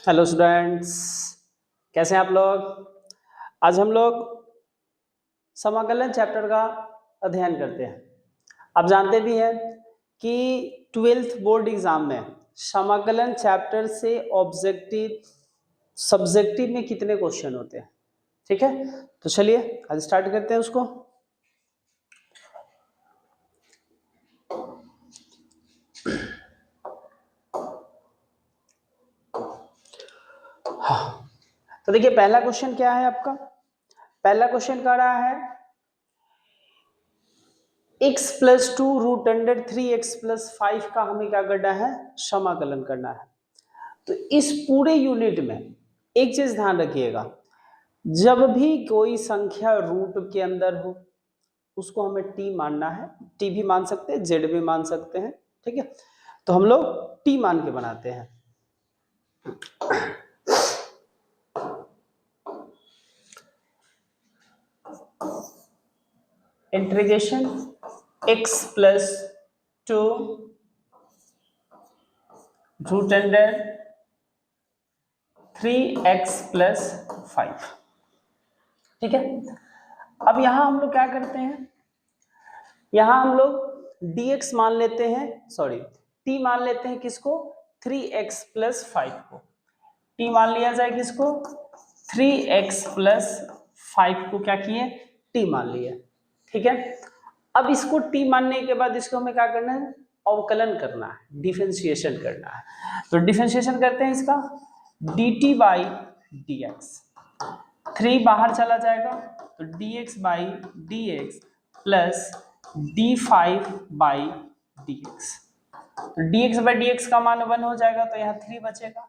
Hello students, कैसे हैं आप लोग। आज हम लोग समाकलन चैप्टर का अध्ययन करते हैं। आप जानते भी हैं कि ट्वेल्थ बोर्ड एग्जाम में समाकलन चैप्टर से ऑब्जेक्टिव सब्जेक्टिव में कितने क्वेश्चन होते हैं। ठीक है, तो चलिए आज स्टार्ट करते हैं उसको। हाँ, तो देखिए पहला क्वेश्चन क्या है आपका। पहला क्वेश्चन कह रहा है x plus two root under three X plus five का हमें क्या करना है, समाकलन करना है। तो इस पूरे यूनिट में एक चीज ध्यान रखिएगा, जब भी कोई संख्या रूट के अंदर हो उसको हमें टी मानना है। टी भी मान सकते हैं, जेड भी मान सकते हैं। ठीक है, तो हम लोग टी मान के बनाते हैं। Integration x plus two root under three X plus five. ठीक है, अब यहां हम लोग क्या करते हैं, यहां हम लोग dx मान लेते हैं, सॉरी t मान लेते हैं किसको, 3x प्लस फाइव को। t मान लिया जाए किसको, 3x प्लस फाइव को क्या किए, t मान लिए। ठीक है, अब इसको t मानने के बाद इसको हमें क्या करना है, अवकलन करना है, डिफरेंशिएशन करना है। तो डिफरेंशिएशन करते हैं इसका, dt बाई डी एक्स। 3 बाहर चला जाएगा तो dx by D X plus D five by D X. तो dx बाई डी एक्स का मान 1 हो जाएगा तो यहाँ 3 बचेगा,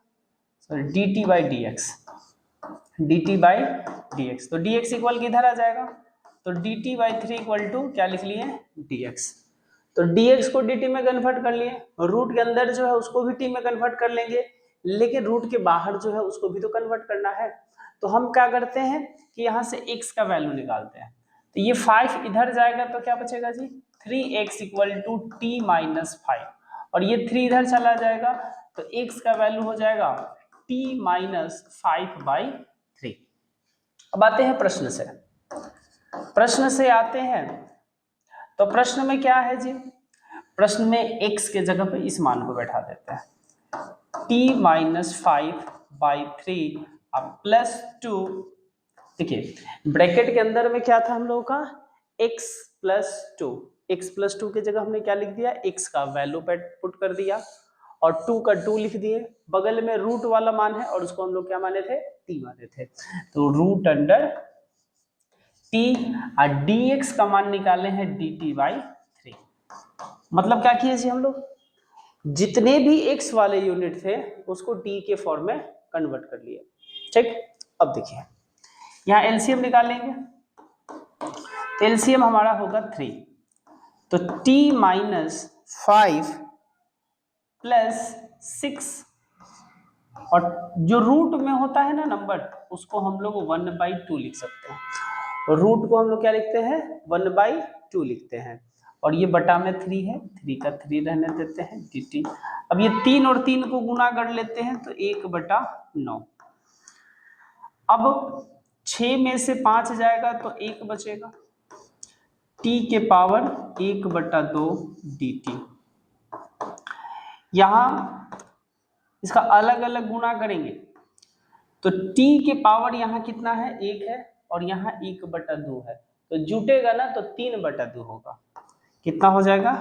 sorry dt by D X, dt by D X. तो dx इक्वल किधर आ जाएगा, तो dt by three equal to क्या लिख लिए, dx। तो dx को dt में कन्वर्ट कर लिए, रूट के अंदर जो है उसको भी t में कन्वर्ट कर लेंगे, लेकिन रूट के बाहर जो है उसको भी तो कन्वर्ट करना है। तो हम क्या करते हैं कि यहाँ से x का वैल्यू निकालते हैं। तो ये 5 इधर जाएगा तो क्या बचेगा जी, 3x equal to t minus five, और ये 3 इधर चला जाएगा तो x का वैल्यू हो जाएगा t minus five by three. अब आते हैं प्रश्न से, प्रश्न से आते हैं तो प्रश्न में क्या है जी, प्रश्न में x के जगह पे इस मान को बैठा देते हैं, t minus five by three plus two. देखिए ब्रैकेट के अंदर में क्या था हम लोगों का, x plus to, x plus two की जगह हमने क्या लिख दिया, x का वैल्यू पुट कर दिया और 2 का 2 लिख दिए। बगल में रूट वाला मान है और उसको हम लोग क्या माने थे, t माने थे। तो रूट अंडर t और dx का मान निकाले हैं dt बाई थ्री। मतलब क्या किए जी, हम लोग जितने भी x वाले यूनिट थे उसको t के फॉर्म में कन्वर्ट कर लिए। ठीक, अब देखिए यहाँ एलसीएम निकालेंगे, एलसीएम हमारा होगा 3, तो t minus five plus six, और जो रूट में होता है ना नंबर, उसको हम लोग 1/2 लिख सकते हैं। रूट को हम लोग क्या लिखते हैं, 1/2 लिखते हैं, और ये बटा में 3 है, 3 का 3 रहने देते हैं dt। अब ये 3 और 3 को गुना कर लेते हैं तो 1/9। अब 6 में से 5 जाएगा तो 1 बचेगा, t के पावर 1/2 dt। यहां इसका अलग अलग गुना करेंगे तो t के पावर यहाँ कितना है, 1 है, और यहाँ 1/2 है, तो जुटेगा ना तो 3/2 होगा। कितना हो जाएगा,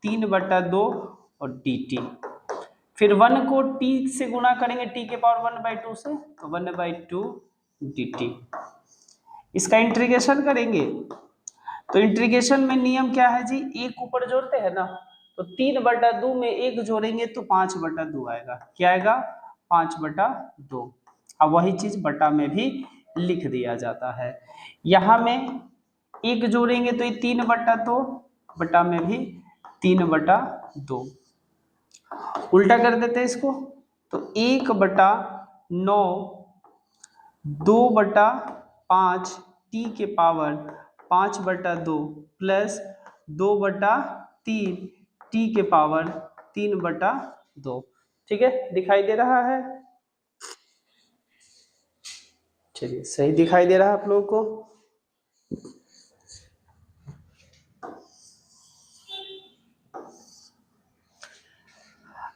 3/2 और dt। फिर 1 को t से गुना करेंगे, t के पावर 1/2 से, तो 1/2 dt। इसका इंटीग्रेशन करेंगे तो इंटीग्रेशन में नियम क्या है जी, एक ऊपर जोड़ते हैं ना, तो 3/2 में 1 जोड़ेंगे तो 5/2 आएगा। क्या आएगा, 5/2। अब वही चीज बटा में भी लिख दिया जाता है। यहाँ में 1 जोड़ेंगे तो ये 3/2, बटा में भी 3/2। उल्टा कर देते हैं इसको, तो 1/9 2/5 टी के पावर 5/2 प्लस 2/3 टी के पावर 3/2। ठीक है, दिखाई दे रहा है। चलिए सही दिखाई दे रहा है आप लोगों को।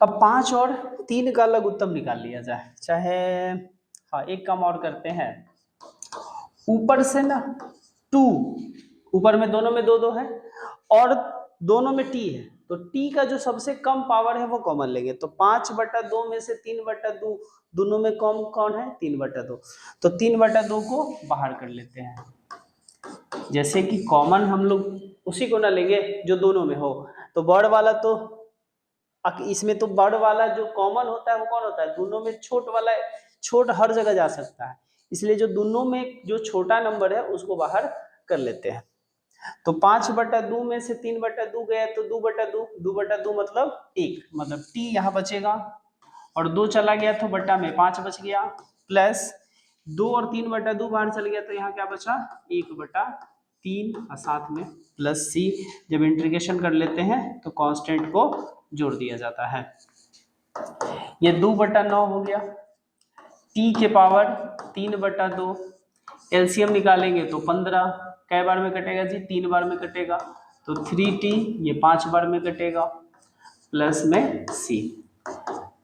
अब 5 और 3 का लघु उत्तम निकाल लिया जाए, चाहे हाँ एक काम और करते हैं, ऊपर से ना 2, ऊपर में दोनों में 2 2 है और दोनों में t है, तो t का जो सबसे कम पावर है वो कॉमन लेंगे। तो 5/2 में से 3/2 दोनों में कम कौन है, 3/2, तो 3/2 को बाहर कर लेते हैं। जैसे कि कॉमन हम लोग उसी को ना लेंगे जो दोनों में हो, तो बड़ वाला तो इसमें तो बड़ वाला जो कॉमन होता है वो कौन होता है, दोनों में छोट वाला, छोट हर जगह जा सकता है, इसलिए जो दोनों में जो छोटा नंबर है उसको बाहर कर लेते हैं। तो 5/2 में से 3/2 गया तो 2/2, 2/2 मतलब 1, मतलब t यहाँ बचेगा, और 2 चला गया तो बट्टा में 5 बच गया, प्लस 2 और 3/2 बाहर चल गया तो यहाँ क्या बचा, 1/3 और साथ में प्लस c। जब इंटीग्रेशन कर लेते हैं तो कांस्टेंट को जोड़ दिया जाता है। ये 2/9 हो गया, t के पावर 3/2, एलसीएम निकालेंगे तो 15, कै बार में कटेगा जी, 3 बार में कटेगा, तो 3t ये 5 बार में कटेगा, प्लस में c।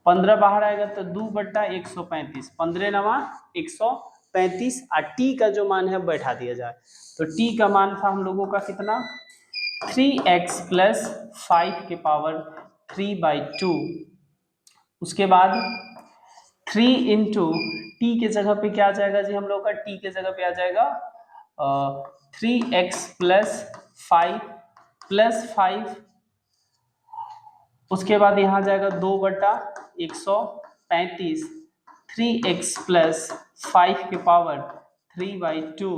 15 बाहर आएगा तो 2/135, 15 नवा 135, और t का जो मान है बैठा दिया जाए, तो t का मान था हम लोगों का कितना, 3x + 5 के पावर 3/2। उसके बाद 3 इंटू टी के जगह पे क्या आ जाएगा जी हम लोग का, टी के जगह पे आ जाएगा 3x + 5 उसके बाद यहाँ आ जाएगा 2/135, 3x + 5 के पावर 3/2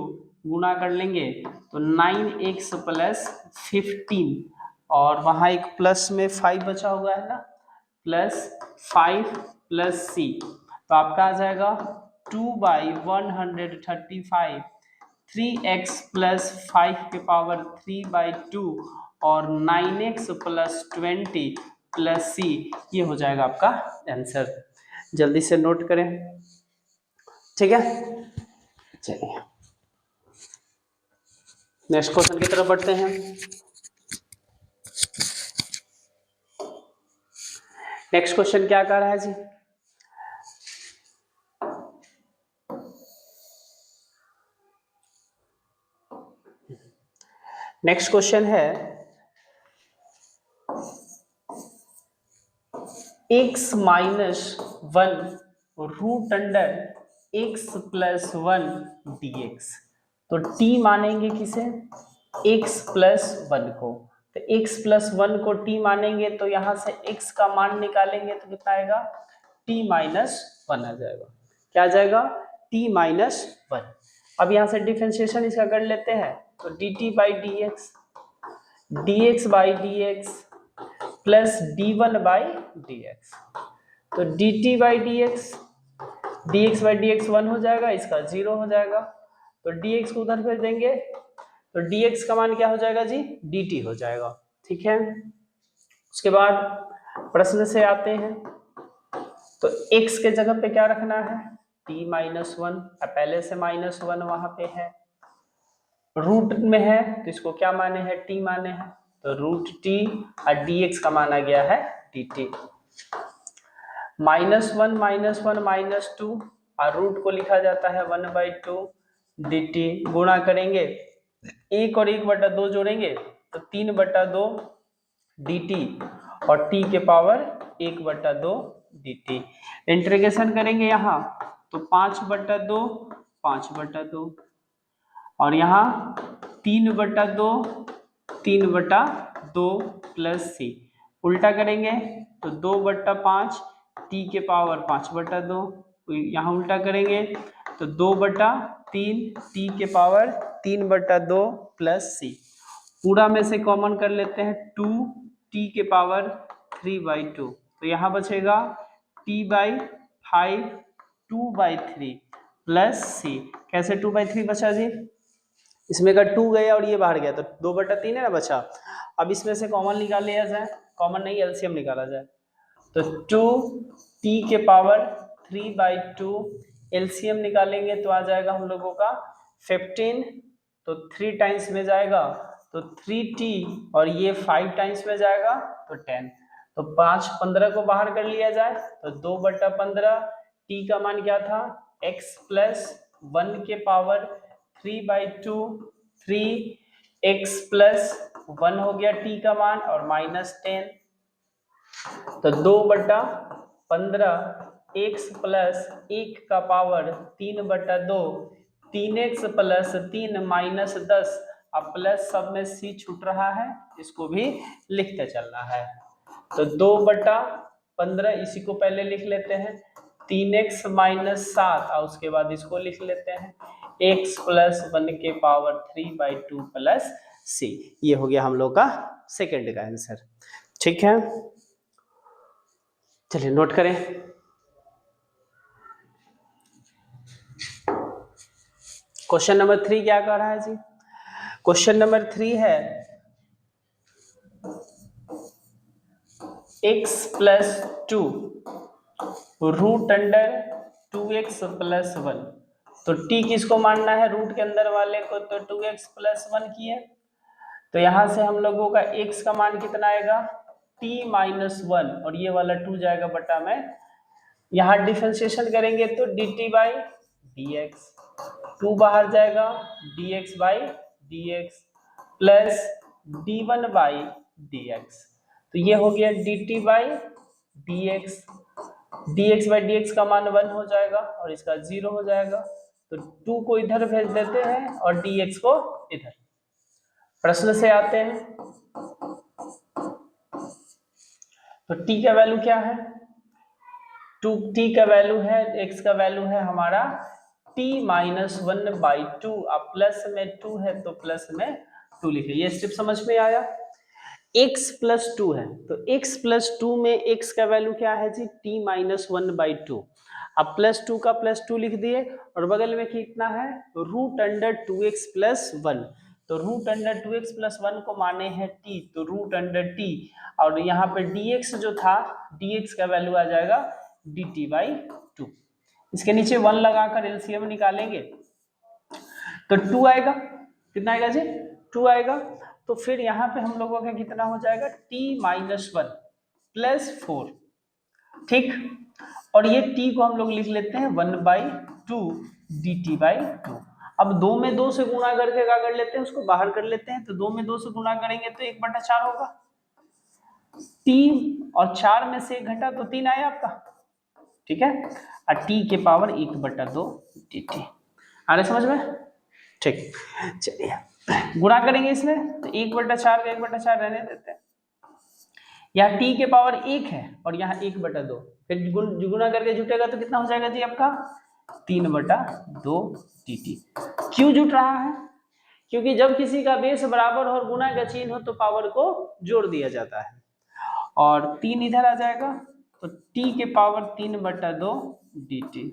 गुना कर लेंगे तो 9x + 15, और वहाँ एक प्लस में 5 बचा हुआ है ना, +5 + c, तो आपका आ जाएगा 2/135, 3x + 5 के पावर 3/2 और 9x + 20 + c, ये हो जाएगा आपका आंसर। जल्दी से नोट करें, ठीक है। चलिए नेक्स्ट क्वेश्चन की तरफ बढ़ते हैं। नेक्स्ट क्वेश्चन क्या कह रहा है जी, नेक्स्ट क्वेश्चन है x - 1 √x + 1 dx। तो t मानेंगे किसे, x + 1 को, तो x + 1 को t मानेंगे तो यहाँ से x का मान निकालेंगे तो कितना आएगा, t - 1 आ जाएगा। क्या आ जाएगा, t - 1। अब यहाँ से डिफरेंशिएशन इसका कर लेते हैं, तो dt/dx, dx/dx प्लस d1/dx, तो dt/dx, dx/dx 1 हो जाएगा, इसका 0 हो जाएगा, तो dx को उधर भेज देंगे तो dx का मान क्या हो जाएगा जी, dt हो जाएगा, ठीक है। उसके बाद प्रश्न से आते हैं, तो x के जगह पे क्या रखना है, t - 1, पहले से -1 वहां पे है, रूट में है तो इसको क्या माने हैं, t माने हैं, तो √t और dx का माना गया है dt। -1 -1 -2 और रूट को लिखा जाता है 1/2 dt, गुणा करेंगे 1 और 1/2 जोड़ेंगे तो 3/2 dt और t के पावर 1/2 dt। इंटीग्रेशन करेंगे यहाँ तो 5/2 5/2, और यहाँ 3/2 3/2 प्लस c, उल्टा करेंगे तो 2/5 t के पावर 5/2, यहाँ उल्टा करेंगे तो 2/3 t के पावर 3/2 प्लस c, पूरा में से कॉमन कर लेते हैं 2 t के पावर 3/2, तो यहाँ बचेगा t/5 2/3 प्लस c। कैसे 2/3 बचा जी, इसमें का 2 गया और ये बाहर गया तो 2/3 है ना बचा। अब इसमें से कॉमन निकाल लिया जाए, कॉमन नहीं एलसीएम निकाला जाए, तो 2 t के पावर 3/2 एलसीएम निकालेंगे तो आ जाएगा हम लोगों का 15, तो 3 टाइम्स में जाएगा तो 3t, और ये 5 टाइम्स में जाएगा तो 10, तो 5 15 को बाहर कर लिया जाए तो 2/15, t का मान क्या था x प्लस 1 के पावर 3/2, 3x प्लस 1 हो गया t का मान, और -10, तो 2/15 x प्लस 1 का पावर 3/2, 3x प्लस 3 -10, अब प्लस सब में c छूट रहा है, इसको भी लिखते चलना है। तो 2/15 इसी को पहले लिख लेते हैं, 3x - 7, और उसके बाद इसको लिख लेते हैं x प्लस 1 के पावर 3/2 प्लस c। ये हो गया हम लोग का सेकेंड का आंसर। ठीक है, चलिए नोट करें। क्वेश्चन नंबर 3 क्या कह रहा है जी? क्वेश्चन नंबर 3 है x plus 2 root under 2x plus 1, तो t किसको मानना है? रूट के अंदर वाले को, तो 2x प्लस 1 की है, तो यहां से हम लोगों का x का मान कितना आएगा t -1, और ये वाला 2 जाएगा बटा में, यहाँ डिफरेंशिएशन करेंगे तो dt बाई dx, 2 बाहर जाएगा dx by dx plus d1 by dx, तो ये हो गया dt by dx, dx by dx का मान 1 हो जाएगा और इसका 0 हो जाएगा, तो 2 को इधर भेज देते हैं और dx को इधर। प्रश्न से आते हैं, तो t का वैल्यू क्या है? t का वैल्यू है, x का वैल्यू है हमारा t -1/2, अब प्लस में 2 है तो प्लस में 2 लिखे। ये स्टेप समझ में आया? x प्लस 2 है, तो x प्लस 2 में x का वैल्यू क्या है जी? t -1/2, अब प्लस 2 का प्लस 2 लिख दिए, और बगल में कितना है? रूट अंडर 2x प्लस 1, तो रूट अंडर 2x प्लस 1 को माने हैं t, तो रूट अंडर t, और यहाँ पे dx जो था, dx का वैल्यू आ जाएगा dt बाई 2। इसके नीचे 1 लगाकर एलसीएम निकालेंगे तो 2 आएगा। कितना आएगा जी? 2 आएगा। तो फिर यहाँ पे हम लोगों का कितना हो जाएगा? t -1 प्लस 4, ठीक, और ये t को हम लोग लिख लेते हैं 1/2 dt बाई 2। अब 2 में 2 से गुणा करके क्या कर लेते हैं? उसको बाहर कर लेते हैं, तो 2 में 2 से गुणा करेंगे तो 1/4 होगा, 3 और 4 में से 1 घटा तो 3 आया आपका, ठीक है, और t के पावर 1/2 dt। आ रहा समझ में? ठीक, चलिए गुणा करेंगे इसमें, तो 1/4 का 1/4 रहने देते हैं, यहाँ t के पावर 1 है और यहाँ 1/2, फिर गुणा करके जुटेगा तो कितना हो जाएगा जी आपका? 3/2 dt। क्यों जुट रहा है? क्योंकि जब किसी का बेस बराबर हो और गुणा का चिन्ह हो तो पावर को जोड़ दिया जाता है, और 3 इधर आ जाएगा, तो t के पावर 3/2 dt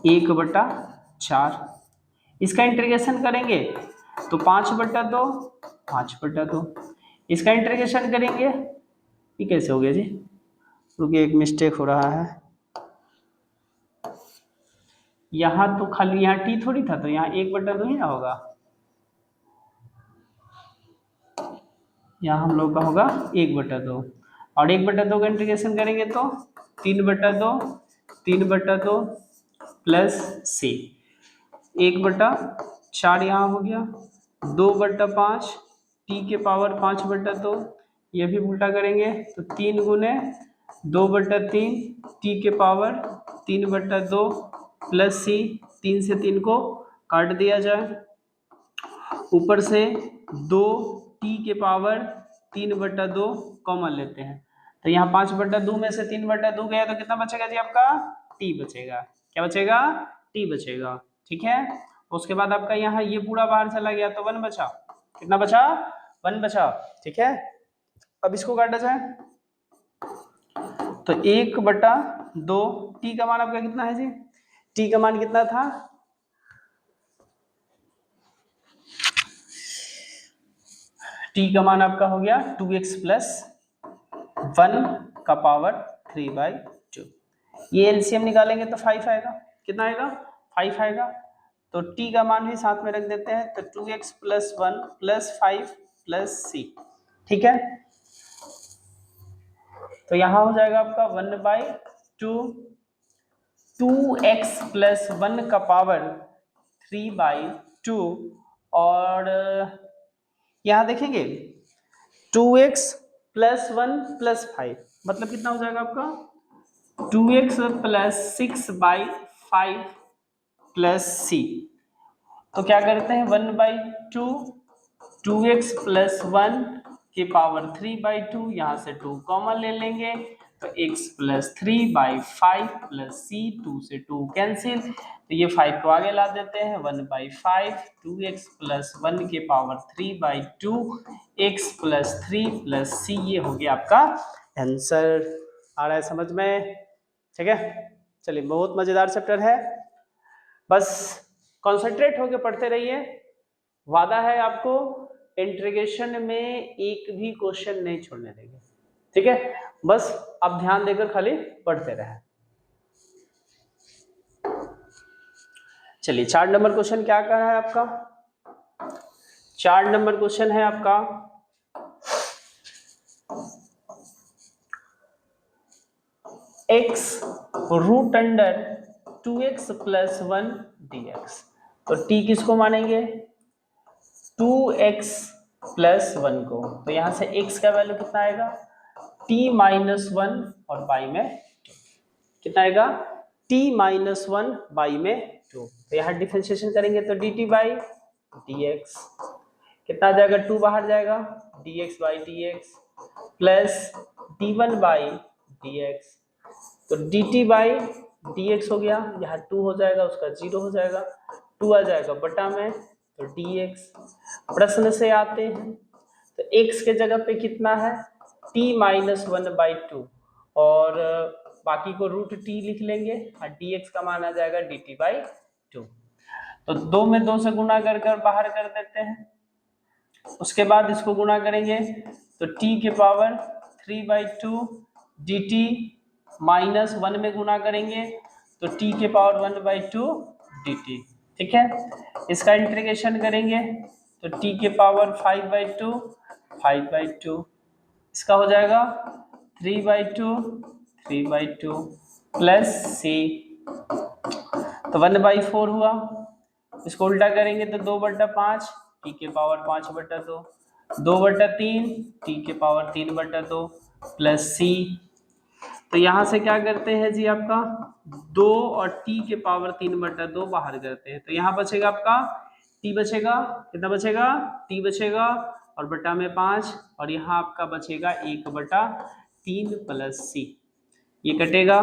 1/4। इसका इंटीग्रेशन करेंगे तो 5/2 5/2, इसका इंटीग्रेशन करेंगे, ये कैसे हो गया जी? रुकिए, एक मिस्टेक हो रहा है, यहाँ तो खाली यहाँ t थोड़ी था, तो यहाँ 1/2 ही ना होगा, यहाँ हम लोग का होगा 1/2, और 1/2 का इंटीग्रेशन करेंगे तो 3/2 3/2 प्लस c, 1/4 यहाँ हो गया, 2/5 t के पावर 5/2, ये भी उल्टा करेंगे तो 3 गुने 2/3 t के पावर 3/2 प्लस c, 3 से 3 को काट दिया जाए, ऊपर से 2 t के पावर 3/2 कॉमन लेते हैं, तो यहाँ 5/2 में से 3/2 गया तो कितना बचेगा जी आपका? t बचेगा। क्या बचेगा? t बचेगा, ठीक है। उसके बाद आपका यहाँ ये पूरा बाहर चला गया तो 1 बचा। कितना बचा? 1 बचा, ठीक है। अब इसको काटा जाए तो 1/2, t का मान आपका कितना है जी? t का मान कितना था? t का मान आपका हो गया 2x प्लस 1 का पावर 3/2। ये एलसीएम निकालेंगे तो 5 आएगा। कितना आएगा? 5 आएगा। तो t का मान भी साथ में रख देते हैं, तो 2x plus 1 plus 5 plus c। ठीक है, तो यहां हो जाएगा आपका 1/2 2x प्लस 1 का पावर 3/2 और यहां देखेंगे 2x प्लस 1 प्लस 5 मतलब कितना हो जाएगा आपका 2x प्लस 6/5 प्लस c। तो क्या करते हैं 1/2 2x प्लस 1 के पावर 3/2 यहाँ से 2 कॉमन ले लेंगे तो x प्लस 3/5 प्लस c 2 से 2 कैंसिल, तो ये 5 को आगे ला देते हैं 1/5 2x प्लस 1 के power 3/2 x plus 3 plus c, ये हो गया आपका आंसर। आ रहा है समझ में? ठीक है, चलिए बहुत मजेदार चैप्टर है, बस कॉन्सेंट्रेट होकर पढ़ते रहिए। वादा है आपको इंट्रीगेशन में एक भी क्वेश्चन नहीं छोड़ने देंगे। ठीक है, बस आप ध्यान देकर खाली पढ़ते रहें। चलिए 4 नंबर क्वेश्चन क्या कर रहा है आपका? 4 नंबर क्वेश्चन है आपका x root under 2x plus 1 dx। तो t किसको मानेंगे? 2x प्लस 1 को। तो यहां से x का वैल्यू कितना आएगा? t माइनस 1 और y में 2 कितना आएगा? t माइनस 1 y में 2। तो यहाँ डिफरेंशिएशन करेंगे तो dt बाई dx कितना आ जाएगा? 2 बाहर जाएगा dx by dx plus d1 by dx। तो dt बाई dx हो गया, यहाँ 2 हो जाएगा उसका 0 हो जाएगा, 2 आ जाएगा बटा में तो dx। प्रश्न से आते हैं तो x के जगह पे कितना है? t माइनस 1/2 और बाकी को रूट t लिख लेंगे और dx का मान आ जाएगा dt बाई 2। तो 2 में 2 से गुणा कर बाहर कर देते हैं, उसके बाद इसको गुणा करेंगे तो t के पावर 3/2 dt माइनस 1 में गुणा करेंगे तो t के पावर 1/2 dt। ठीक है, इसका इंटीग्रेशन करेंगे तो t के पावर 5/2 5/2 इसका हो जाएगा 3/2 प्लस c। तो 1/4 हुआ, इसको उल्टा करेंगे तो 2/5 t के पावर 5/2 2/3 t के पावर 3/2 प्लस c। तो यहां से क्या करते हैं जी आपका 2 और t के पावर 3/2 बाहर करते हैं तो यहाँ बचेगा आपका t बचेगा, कितना बचेगा? t बचेगा और बटा में 5 और यहाँ आपका बचेगा 1/3 प्लस c, ये कटेगा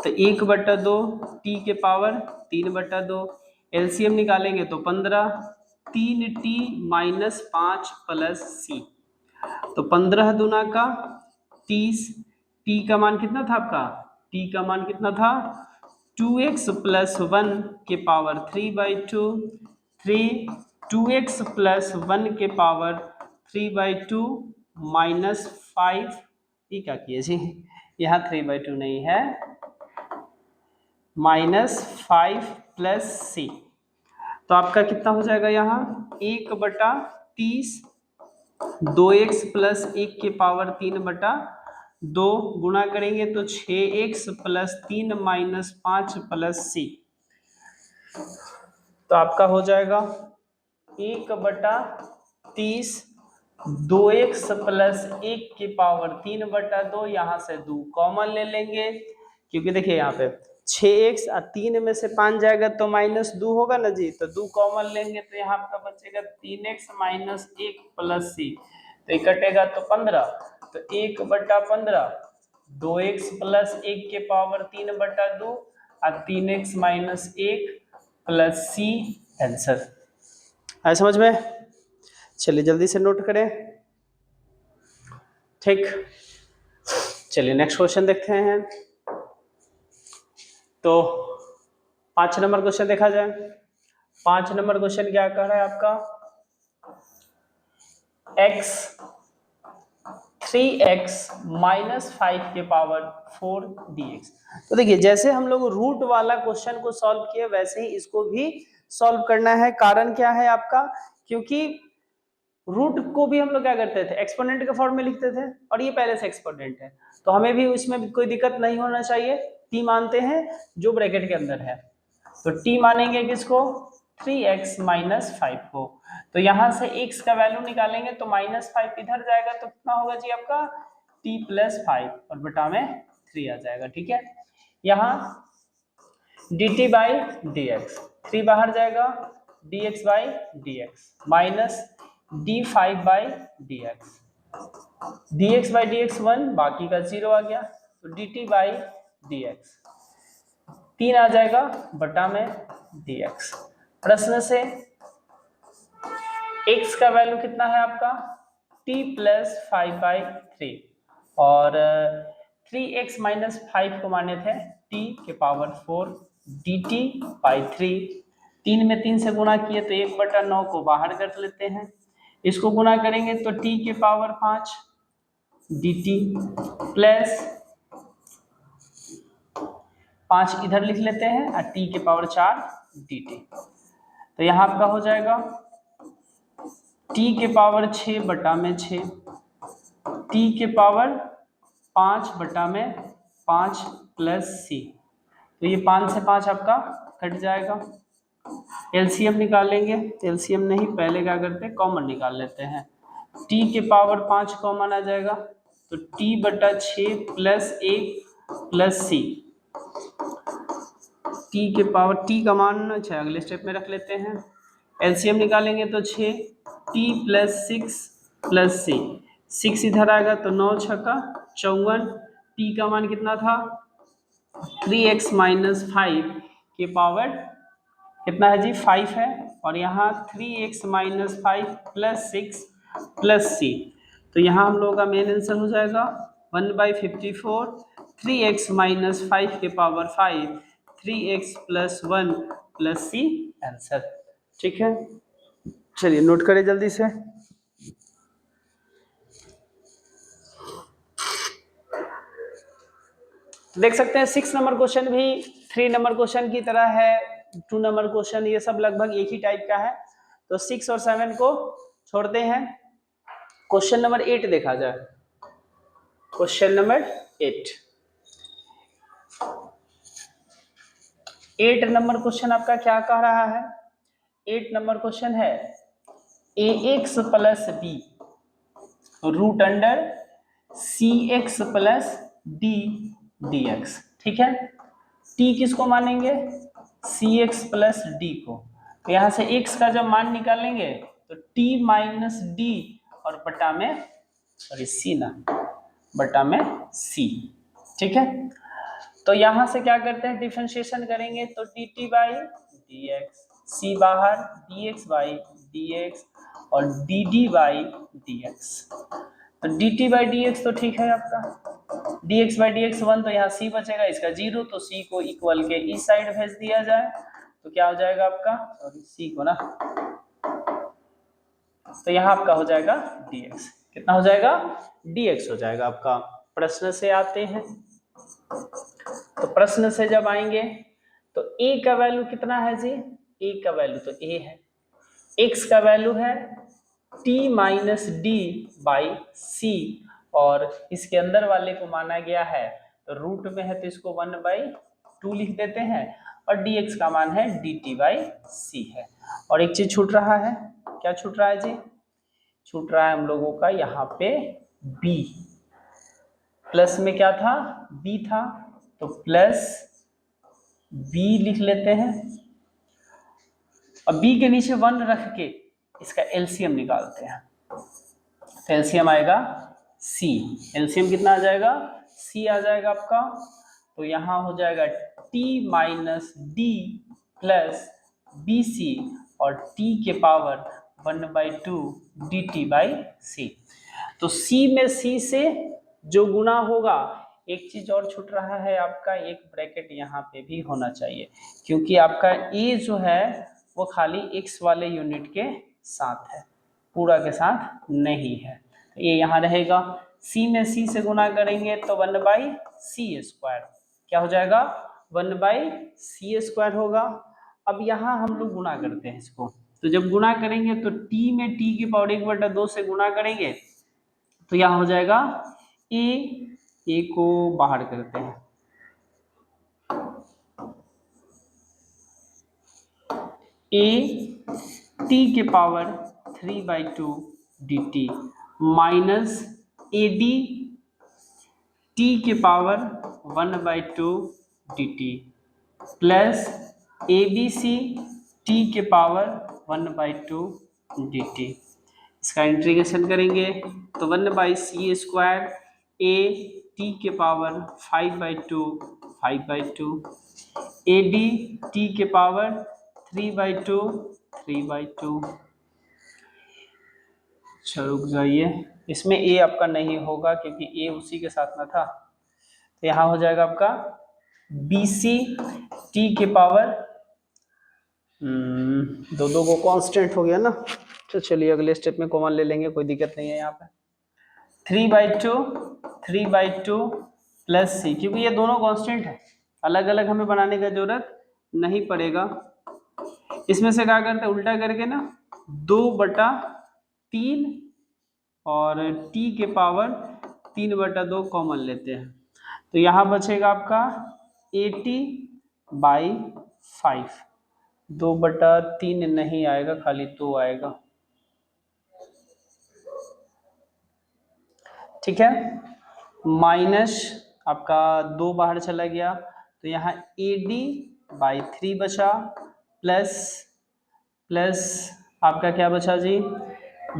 तो 1/2 t के पावर 3/2 एलसीएम निकालेंगे तो 15 3t माइनस 5 प्लस c। तो 15 दूना का 30, t का मान कितना था आपका? t का मान कितना था? 2x प्लस 1 के पावर 3/2 2x प्लस 1 के पावर 3/2 माइनस 5, ये क्या किए जी, यहाँ 3/2 नहीं है, माइनस 5 प्लस c। तो आपका कितना हो जाएगा यहाँ 1/30 2x प्लस 1 के पावर 3/2 गुणा करेंगे तो 6x plus 3 minus 5 plus c। तो आपका हो जाएगा 1/30 2x प्लस 1 के पावर 3/2 यहाँ से 2 कॉमन ले लेंगे क्योंकि देखिए यहाँ पे 6x और 3 में से 5 जाएगा तो माइनस 2 होगा ना जी, तो 2 कॉमन लेंगे तो यहाँ आपका बचेगा 3x माइनस 1 प्लस c। तो ये कटेगा तो 15, तो 1/15 2x प्लस 1 के पावर 3/2 और 3x minus 1 plus c answer. आया समझ में? चलिए जल्दी से नोट करें। ठीक, चलिए नेक्स्ट क्वेश्चन देखते हैं। तो 5 नंबर क्वेश्चन देखा जाए। 5 नंबर क्वेश्चन क्या कह रहा है आपका? x 3x माइनस 5 के पावर 4 dx। तो देखिए जैसे हम लोग रूट वाला क्वेश्चन को सॉल्व किए वैसे ही इसको भी सॉल्व करना है। कारण क्या है आपका, क्योंकि रूट को भी हम लोग क्या करते थे, एक्सपोनेंट के फॉर्म में लिखते थे और ये पहले से एक्सपोनेंट है, तो हमें भी उसमें कोई दिक्कत नहीं होना चाहिए। t मानते हैं जो ब्रैकेट के अंदर है, तो t मानेंगे किसको, 3x माइनस 5 को। तो यहां से x का वैल्यू निकालेंगे तो माइनस 5 इधर जाएगा तो कितना होगा जी आपका t प्लस 5 और बटा में 3 आ जाएगा। ठीक है, यहाँ dt बाई डी एक्स, 3 बाहर जाएगा, dx by D x minus d5 by D x, dx by D x 1, बाकी का 0 आ गया, तो dt बाई डी एक्स 3 आ जाएगा बटा में dx। प्रश्न से x का वैल्यू कितना है आपका t प्लस 5 बाई 3 और 3x माइनस 5 को माने थे t के पावर 4 dt बाई 3। 3 में 3 से गुणा किए तो 1/9 को बाहर कर लेते हैं, इसको गुणा करेंगे तो t के पावर 5 dt प्लस 5 इधर लिख लेते हैं और t के पावर 4 dt। तो यहाँ आपका हो जाएगा t के पावर 6 बटा में 6, t के पावर 5 बटा में 5 प्लस c। तो ये 5 से 5 आपका कट जाएगा। एलसीएम निकालेंगे, एलसीएम नहीं पहले क्या करते हैं कॉमन निकाल लेते हैं। t के पावर 5 कॉमन आ जाएगा तो t बटा 6 प्लस 1 प्लस c। t के पावर t का मान अच्छा अगले स्टेप में रख लेते हैं। एलसीएम निकालेंगे तो 6 t प्लस 6 प्लस c, 6 इधर आएगा तो 9 छक्का 54, t का मान कितना था 3x माइनस 5 के पावर कितना है जी 5 है, और यहाँ 3x minus 5 plus 6 plus c। तो यहाँ हम लोगों का मेन आंसर हो जाएगा 1/54, 3x माइनस 5 के power 5, 3x plus 1 plus c answer. ठीक है, चलिए नोट करें जल्दी से। देख सकते हैं 6 नंबर क्वेश्चन भी 3 नंबर क्वेश्चन की तरह है, 2 नंबर क्वेश्चन ये सब लगभग एक ही टाइप का है। तो 6 और 7 को छोड़ते हैं, क्वेश्चन नंबर 8 देखा जाए। क्वेश्चन नंबर 8 नंबर क्वेश्चन आपका क्या कह रहा है, 8 नंबर क्वेश्चन है ax plus b root under cx plus d dx। ठीक है, t किसको मानेंगे cx प्लस d को, तो यहाँ से x का जब मान निकालेंगे तो t माइनस d और बटा में सॉरी c ना बटा में c। ठीक है, तो यहाँ से क्या करते हैं डिफरेंशिएशन करेंगे तो dt बाई dx, c बाहर dx बाई dx और dd बाई dx। तो dt बाई dx तो ठीक है आपका, dx बाई dx 1 तो यहाँ c बचेगा, इसका 0 तो c को इक्वल के इस साइड भेज दिया जाए तो क्या हो जाएगा आपका सॉरी c को ना, तो यहाँ आपका हो जाएगा dx, कितना हो जाएगा dx हो जाएगा आपका। प्रश्न से आते हैं, तो प्रश्न से जब आएंगे तो a का वैल्यू कितना है जी, a का वैल्यू तो a है, x का वैल्यू है t माइनस डी बाई सी और इसके अंदर वाले को माना गया है तो रूट में है तो इसको 1/2 लिख देते हैं और dx का मान है dt बाई सी है। और एक चीज छूट रहा है, क्या छूट रहा है जी, छूट रहा है हम लोगों का यहाँ पे b, प्लस में क्या था b था तो प्लस b लिख लेते हैं और b के नीचे 1 रख के इसका एलसीएम निकालते हैं, तो एलसीएम आएगा c, एलसीएम कितना आ जाएगा c आ जाएगा आपका, तो यहाँ हो जाएगा t minus d plus b c और t के पावर 1/2 dt बाई सी। तो c में c से जो गुना होगा, एक चीज और छूट रहा है आपका, एक ब्रैकेट यहाँ पे भी होना चाहिए क्योंकि आपका a जो है वो खाली x वाले यूनिट के साथ है, पूरा के साथ नहीं है, तो ये यहाँ रहेगा। सी में सी से गुना करेंगे तो 1/c²। क्या हो जाएगा? 1/c² होगा। अब यहाँ हम लोग गुना करते हैं इसको, तो जब गुना करेंगे तो t में t की पावर 1/2 से गुना करेंगे तो यहाँ हो जाएगा a को बाहर करते हैं, a t के power 3/2 dt minus ad t के power 1/2 dt plus abc t के पावर 1/2 dt। इसका इंटीग्रेशन करेंगे तो 1/c² a t के पावर 5/2 ad t के पावर 3/2 अच्छा रुक जाइए, इसमें a आपका नहीं होगा क्योंकि a उसी के साथ में था, तो यहाँ हो जाएगा आपका bc t के पावर दो को कांस्टेंट हो गया ना, तो चलिए अगले स्टेप में कॉमन ले लेंगे, कोई दिक्कत नहीं है। यहाँ पे 3/2 प्लस सी, क्योंकि ये दोनों कांस्टेंट है, अलग अलग हमें बनाने का जरूरत नहीं पड़ेगा। इसमें से क्या करते हैं, उल्टा करके ना 2/3 और t के पावर 3/2 कॉमन लेते हैं, तो यहाँ बचेगा आपका 80/5। 2/3 नहीं आएगा, खाली 2 आएगा। ठीक है, माइनस आपका 2 बाहर चला गया तो यहाँ AD/3 बचा, प्लस आपका क्या बचा जी,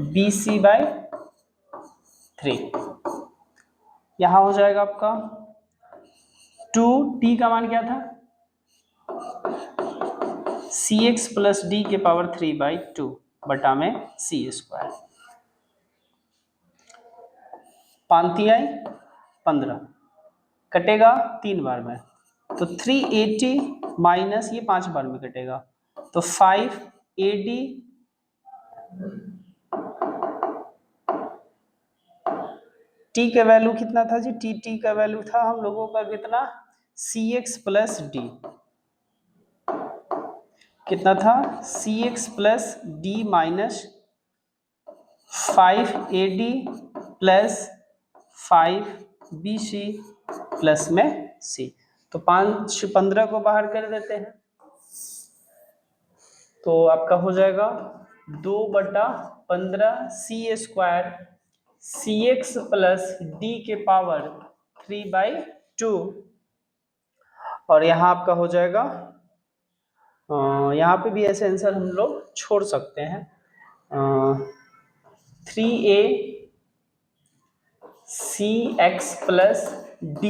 BC/3। यहाँ हो जाएगा आपका 2t का मान क्या था, cx प्लस d के पावर 3/2 बटा में c²। 5 आई 15 कटेगा 3 बार में, तो 380 माइनस ये 5 बार में कटेगा, तो 5AD t का वैल्यू कितना था जी, t का वैल्यू था हम लोगों का कितना, cx प्लस d कितना था, cx plus d minus 5AD plus 5BC plus में C। तो 5 15 को बाहर कर देते हैं तो आपका हो जाएगा 2/15 c² cx प्लस d के पावर 3/2, और यहाँ आपका हो जाएगा, यहाँ पे भी ऐसे आंसर हम लोग छोड़ सकते हैं, 3a cx plus d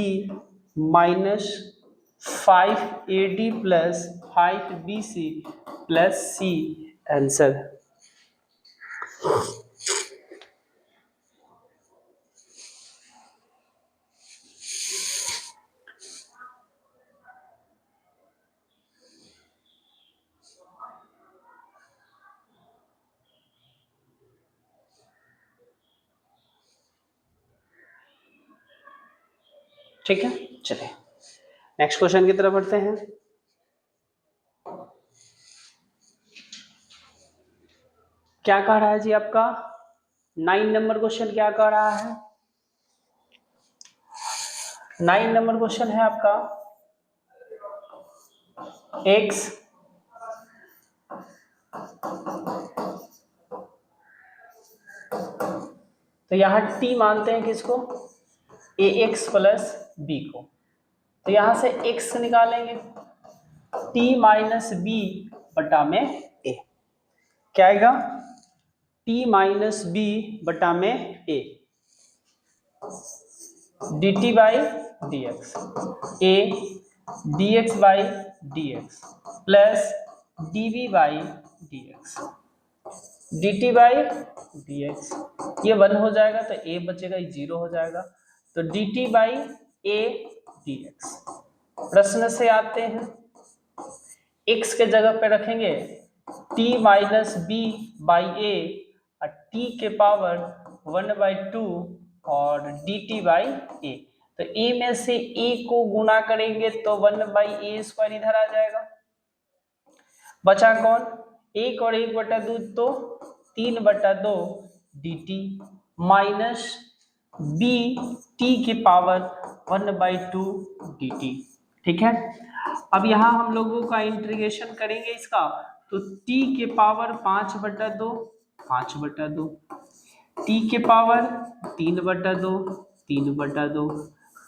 minus 5AD plus 5BC plus C answer. ठीक है, चलिए नेक्स्ट क्वेश्चन की तरफ बढ़ते हैं। क्या कह रहा है जी आपका 9 नंबर क्वेश्चन, क्या कह रहा है, 9 नंबर क्वेश्चन है आपका x तो यहाँ t मानते हैं किसको, ax प्लस b को, तो यहाँ से x निकालेंगे t माइनस b बटा में a, क्या आएगा, t माइनस b बटा में a dt by dx, a dx by dx plus dv by dx dt by dx, ये 1 हो जाएगा तो a बचेगा, ये 0 हो जाएगा, तो dt बाई a dx। प्रश्न से आते हैं, x के जगह पे रखेंगे t minus b by a और t के पावर 1/2 और dt बाई ए। तो a में से a को गुणा करेंगे तो 1/a² इधर आ जाएगा। बचा कौन? 1 और 1/2 तो 3/2 dt माइनस b t की पावर 1/2 dt। ठीक है, अब यहाँ हम लोगों का इंटीग्रेशन करेंगे इसका, तो t के पावर 5/2 5/2, t के पावर 3/2 3/2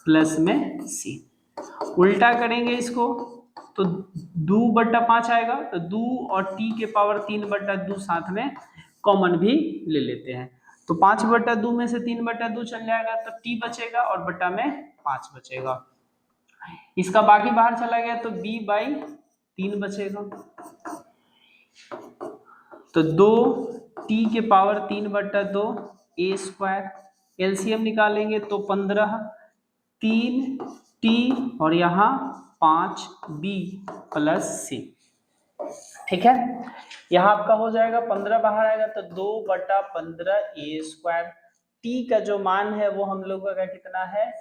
प्लस में c। उल्टा करेंगे इसको तो 2/5 आएगा, तो 2 और t के पावर 3/2 साथ में कॉमन भी ले लेते हैं, तो 5/2 में से 3/2 चल जाएगा, तो t बचेगा और बटा में 5 बचेगा। इसका बाकी बाहर चला गया तो b/3 बचेगा, तो 2t के पावर 3/2 a²। एलसीएम निकालेंगे तो 15, 3t और यहाँ 5b प्लस c। ठीक है, यहाँ आपका हो जाएगा 15 बाहर आएगा तो 2/15 a²। t का जो मान है वो हम लोगों का कितना है?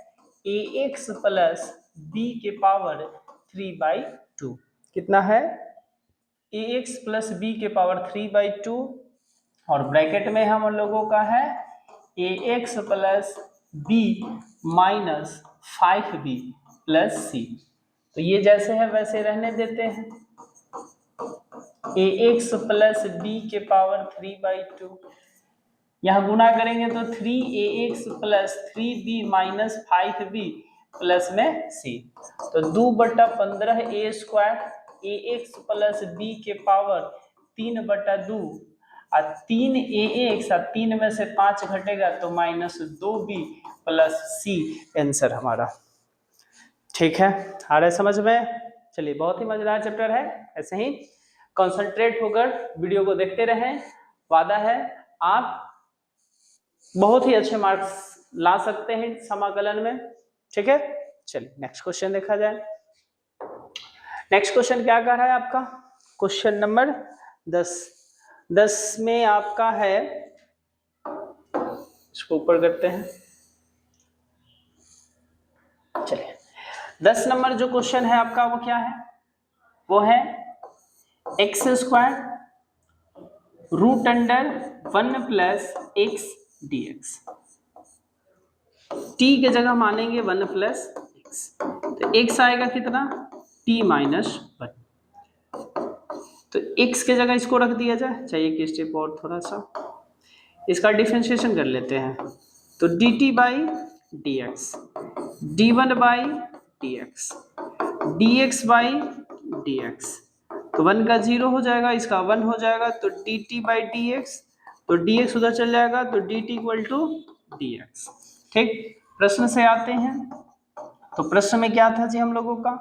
ax प्लस b के पावर 3/2। कितना है? ax प्लस b के पावर 3/2 और ब्रैकेट में हम लोगों का है ax plus b minus 5b plus c। तो ये जैसे है वैसे रहने देते हैं। ax प्लस b के पावर 3/2, यहाँ गुणा करेंगे तो 3ax plus 3b minus 5b plus में c। तो 2/15 a² ax प्लस b के पावर 3/2 और 3ax और 3 में से 5 घटेगा तो -2b प्लस c आंसर हमारा। ठीक है, आ रहा है समझ में? चलिए, बहुत ही मजेदार चैप्टर है, ऐसे ही कंसंट्रेट होकर वीडियो को देखते रहें। वादा है आप बहुत ही अच्छे मार्क्स ला सकते हैं समाकलन में। ठीक है, चलिए नेक्स्ट क्वेश्चन देखा जाए। नेक्स्ट क्वेश्चन क्या कर रहा है आपका? क्वेश्चन नंबर 10 में आपका है, इसको ऊपर करते हैं। चलिए, 10 नंबर जो क्वेश्चन है आपका वो क्या है? वो है x² √1 plus x dx। t के जगह मानेंगे 1 प्लस x, तो x आएगा कितना? t minus 1। तो x के जगह इसको रख दिया जाए, चाहिए कि स्टेप और थोड़ा सा इसका डिफरेंशिएशन कर लेते हैं, तो dt by dx, d1 by dx, dx by dx, तो 1 का 0 हो जाएगा, इसका 1 हो जाएगा, तो dt बाई dx, तो dx उधर चल जाएगा, तो dt इक्वल टू dx। ठीक, प्रश्न से आते हैं, तो प्रश्न में क्या था जी हम लोगों का?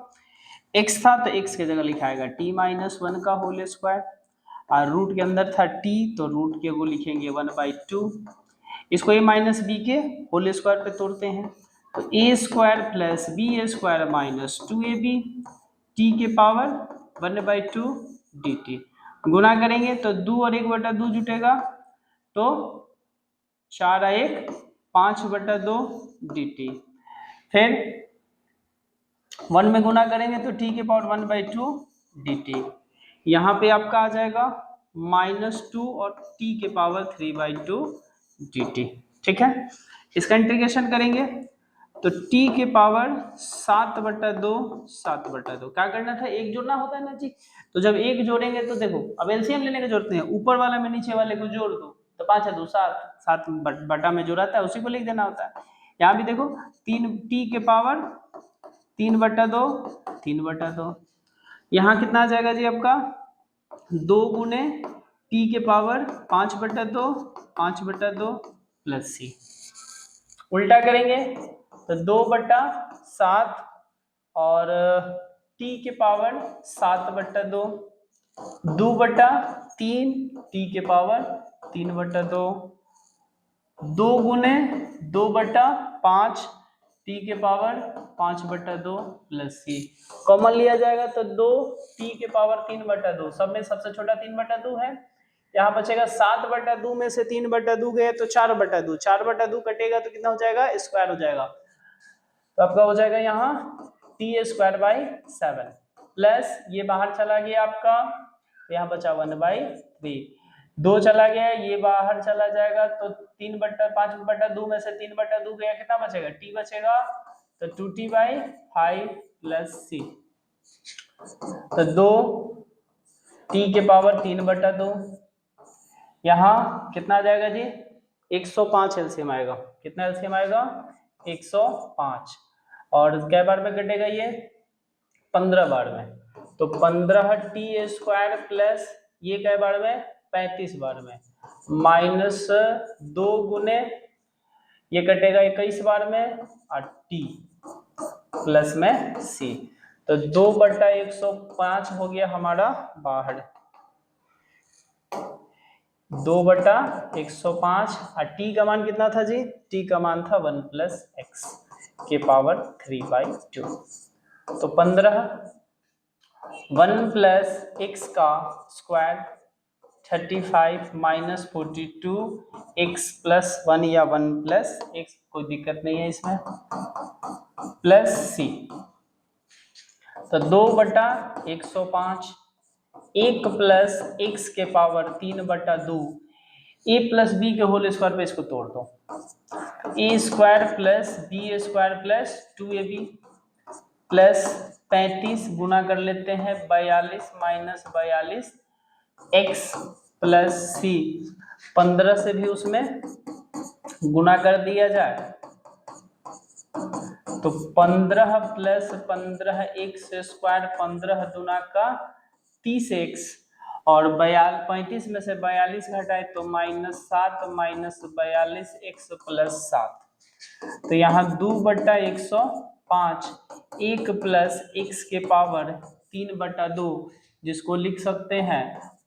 x था तो x के जगह लिखाएगा t माइनस 1 का होल स्क्वायर, और रूट के अंदर था t, तो रूट के को लिखेंगे 1/2। इसको a माइनस बी के होल स्क्वायर पे तोड़ते हैं, तो a² plus b² minus 2ab t के पावर 1/2 dt। गुणा करेंगे तो 2 और 1/2 जुटेगा, तो 4 और 1 5/2 dt। फिर 1 में गुणा करेंगे तो t के पावर 1/2 dt। यहाँ पे आपका आ जाएगा -2 और t के पावर 3/2 dt। ठीक है, इसका इंटीग्रेशन करेंगे तो t के पावर 7/2 7/2। क्या करना था? एक जोड़ना होता है ना जी, तो जब एक जोड़ेंगे तो देखो, अब एलसीएम लेने के जोड़ते हैं, ऊपर वाला में नीचे वाले को जोड़ दो तो 5 है 2 7, 7 बटा में जो रहता है उसी को लिख देना होता है। यहाँ भी देखो 3 t के पावर 3/2 3/2, यहाँ कितना आ जाएगा जी आपका? 2 गुने t के पावर 5/2 5/2 प्लस c। उल्टा करेंगे तो 2/7 और t के पावर 7/2, 2/3 t के पावर 3/2, 2 गुने 2/5 t के पावर 5/2 प्लस c। कॉमन लिया जाएगा तो 2 t के पावर 3/2, सब में सबसे छोटा 3/2 है, यहाँ बचेगा 7/2 में से 3/2 गए तो 4/2, 4/2 कटेगा तो कितना हो जाएगा, स्क्वायर हो जाएगा। तो आपका हो जाएगा यहाँ t²/7 प्लस ये बाहर चला गया आपका, तो यहाँ बचा 1/3, 2 चला गया, ये बाहर चला जाएगा तो 5/2 में से 3/2 गया, कितना बचेगा, t बचेगा, तो 2t/5 प्लस c, तो 2t⁻3/2, यहाँ कितना आ जाएगा जी, 105 एलसीएम आएगा, कितना एलसीएम आएगा, 105, और कै बार में कटेगा ये, 15 बार में, तो 15t² प्लस ये कै बार में, 35 बार में, माइनस 2 गुने ये कटेगा 21 बार में, और t प्लस में c, तो 2/105 हो गया हमारा बाहर, 2/105, और t का मान कितना था जी, t का मान था 1 + x के पावर 3/2, तो 15, 1 + x का स्क्वायर 35 माइनस 42 x + 1 या 1 + x, कोई दिक्कत नहीं है इसमें, प्लस c, तो 2/105, 1 + x के पावर 3/2, a + b के होल स्क्वायर पे इसको तोड़ दो, a² + b² + 2ab प्लस 35 गुना कर लेते हैं 42 माइनस 42 x प्लस c, 15 से भी उसमें गुना कर दिया जाए तो 15 + 15 x², 15 दूना का 30x, और 35 में से 42 घटाए तो -7 माइनस 42x + 7, तो यहाँ 2/105, 1 + x के पावर 3/2, जिसको लिख सकते हैं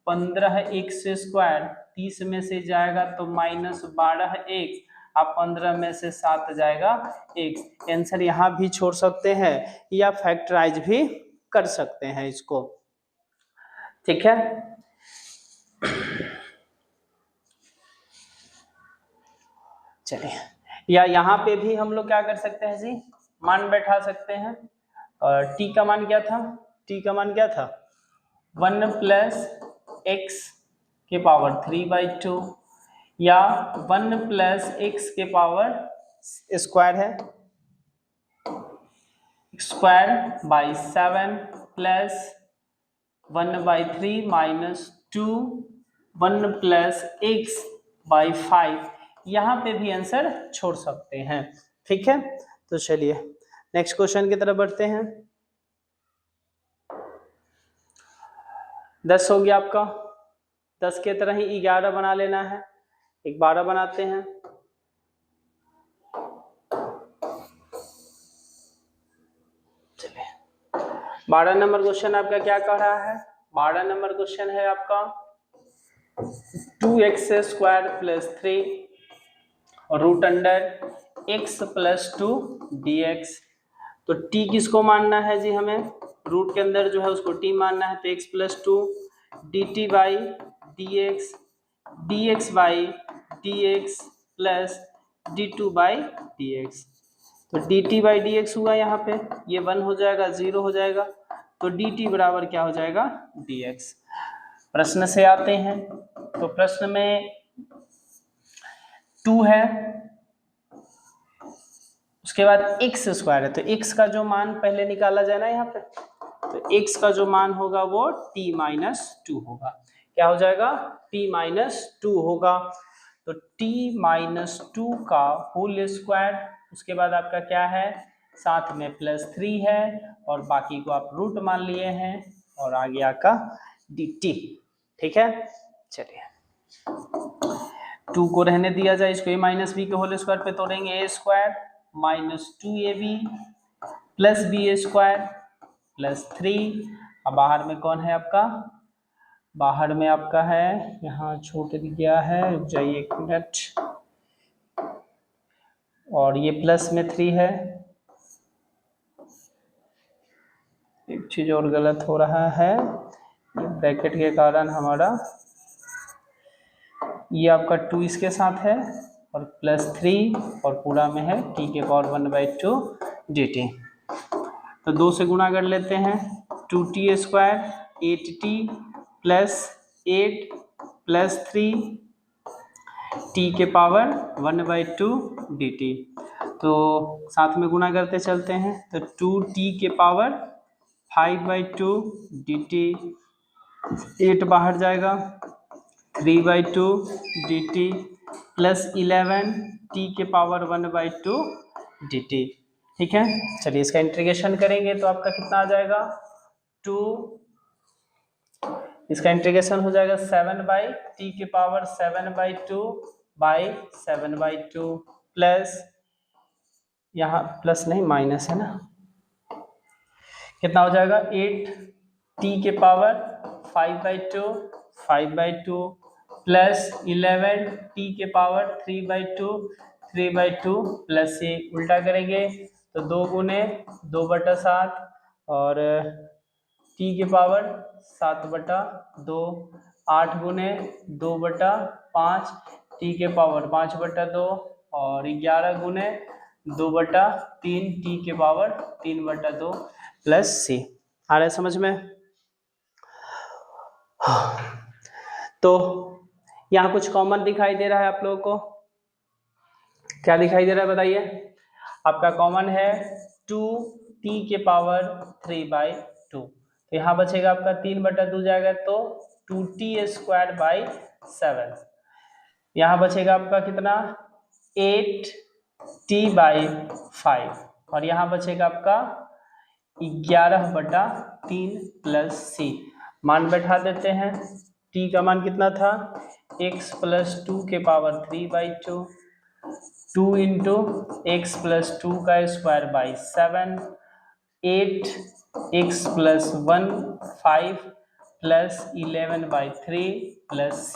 15x², 30 में से जाएगा तो -12x, अब 15 में से 7 जाएगा x, आंसर यहाँ भी छोड़ सकते हैं या फैक्टराइज भी कर सकते हैं इसको, ठीक है। चलिए, या यहाँ पे भी हम लोग क्या कर सकते हैं जी, मान बैठा सकते हैं, और t का मान क्या था, t का मान क्या था, 1 + x के पावर 3/2, या 1 + x के पावर स्क्वायर है (² / 7 प्लस 1/3 माइनस 2 1 + x/5), यहाँ पे भी आंसर छोड़ सकते हैं, ठीक है। तो चलिए नेक्स्ट क्वेश्चन की तरफ बढ़ते हैं। 10 हो गया आपका, 10 के तरह ही 11 बना लेना है, एक 12 बनाते हैं। चलिए 12 नंबर क्वेश्चन आपका क्या कह रहा है, 12 नंबर क्वेश्चन है आपका 2x² + 3 √x + 2 dx, तो t किसको मानना है जी, हमें रूट के अंदर जो है उसको t मानना है, तो x + 2 dt/dx, dx/dx plus d2/dx, तो dt/dx हुआ यहाँ पे, ये 1 हो जाएगा, 0 हो जाएगा, तो dt बराबर क्या हो जाएगा, dx। प्रश्न से आते हैं, तो प्रश्न में 2 है, उसके बाद x² है, तो x का जो मान पहले निकाला जाए ना यहाँ पे, तो x का जो मान होगा वो t-2 होगा, क्या हो जाएगा, t-2 होगा, तो t-2 का होल स्क्वायर, उसके बाद आपका क्या है, साथ में +3 है, और बाकी को आप रूट मान लिए हैं, और आ गया का dt, ठीक है। चलिए 2 को रहने दिया जाए, इसको a-b के होल स्क्वायर पे तोड़ेंगे, a² - 2ab + b² + 3, अब बाहर में कौन है आपका, बाहर में आपका है, यहाँ छूट गया है, रुक जाइए 1 मिनट, और ये प्लस में 3 है, एक चीज और गलत हो रहा है, ये ब्रैकेट के कारण हमारा ये आपका 2 इसके साथ है और +3 और पूरा में है t के पावर 1/2 dt। तो 2 से गुणा कर लेते हैं, 2t² 8t plus 8 plus 3 t के पावर 1/2 dt। तो साथ में गुणा करते चलते हैं, तो 2t के पावर 5/2 dt, 8 बाहर जाएगा, 3/2 dt प्लस 11 t के पावर 1/2 dt। ठीक है, चलिए इसका इंटीग्रेशन करेंगे तो आपका कितना आ जाएगा, 2, इसका इंटीग्रेशन हो जाएगा 7/t के पावर 7/2 बाई 7/2 प्लस, यहाँ प्लस नहीं माइनस है ना, कितना हो जाएगा 8t के पावर 5/2 प्लस 11t के पावर 3/2 प्लस से उल्टा करेंगे तो 2 गुने 2/7 और t के पावर 7/2, 8 गुने 2/5 t के पावर 5/2 और 11 गुने 2/3 t के पावर 3/2 प्लस c। आ रहा है समझ में? तो यहाँ कुछ कॉमन दिखाई दे रहा है आप लोगों को, क्या दिखाई दे रहा है बताइए? आपका कॉमन है 2t के पावर 3/2, तो यहाँ बचेगा आपका 3/2 जाएगा तो 2t²/7, यहाँ बचेगा आपका कितना 8t/5 और यहाँ बचेगा आपका 11/3 प्लस c। मान बैठा देते हैं, t का मान कितना था, x + 2 के पावर 3/2, 2 इंटू x + 2 का square by 7, 8x + 1 5 plus 11/3 plus c।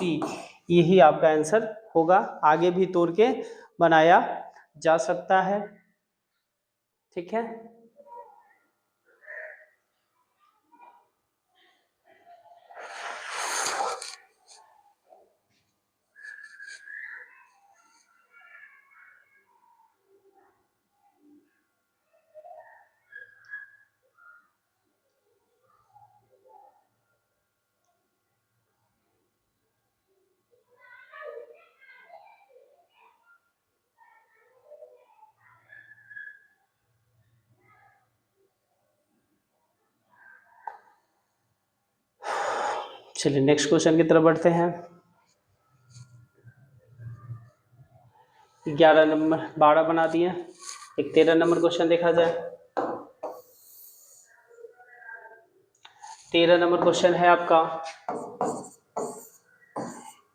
यही आपका आंसर होगा, आगे भी तोड़ के बनाया जा सकता है। ठीक है, चलिए नेक्स्ट क्वेश्चन की तरफ बढ़ते हैं। 11 नंबर 12 बना दिए, एक 13 नंबर क्वेश्चन देखा जाए। 13 नंबर क्वेश्चन है आपका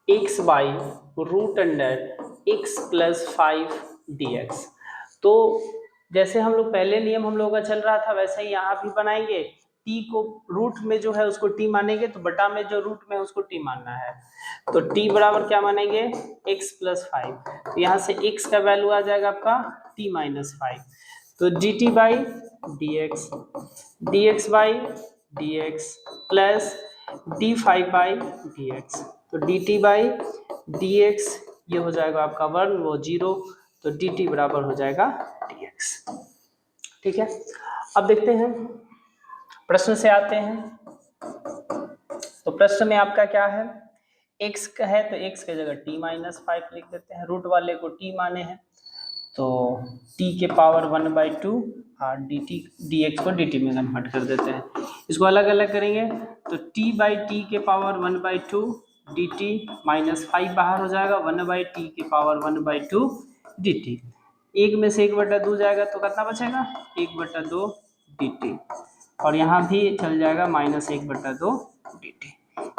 x/√x + 5 dx। तो जैसे हम लोग पहले नियम हम लोगों का चल रहा था वैसे ही यहाँ भी बनाएंगे, t को रूट में जो है उसको t मानेंगे, तो बटा में जो रूट में है उसको t मानना है, तो t बराबर क्या मानेंगे x + 5, तो यहाँ से x का वैल्यू आ जाएगा आपका t - 5, तो dt/dx dx/dx प्लस d5/dx, तो dt/dx ये हो जाएगा आपका 1 वो 0, तो dt बराबर हो जाएगा dx। ठीक है, अब देखते हैं प्रश्न से आते हैं। तो प्रश्न में आपका क्या है, x का है तो x की जगह t - 5 लिख देते हैं, रूट वाले को t माने हैं तो t के पावर 1/2 और dx को dt में कन्वर्ट कर देते हैं। इसको अलग अलग करेंगे तो t/t के पावर 1/2 dt -5 बाहर हो जाएगा, 1/t के पावर 1/2 dt, एक में से 1/2 जाएगा तो कितना बचेगा 1/2 dt, और यहाँ भी चल जाएगा -1/2 dt।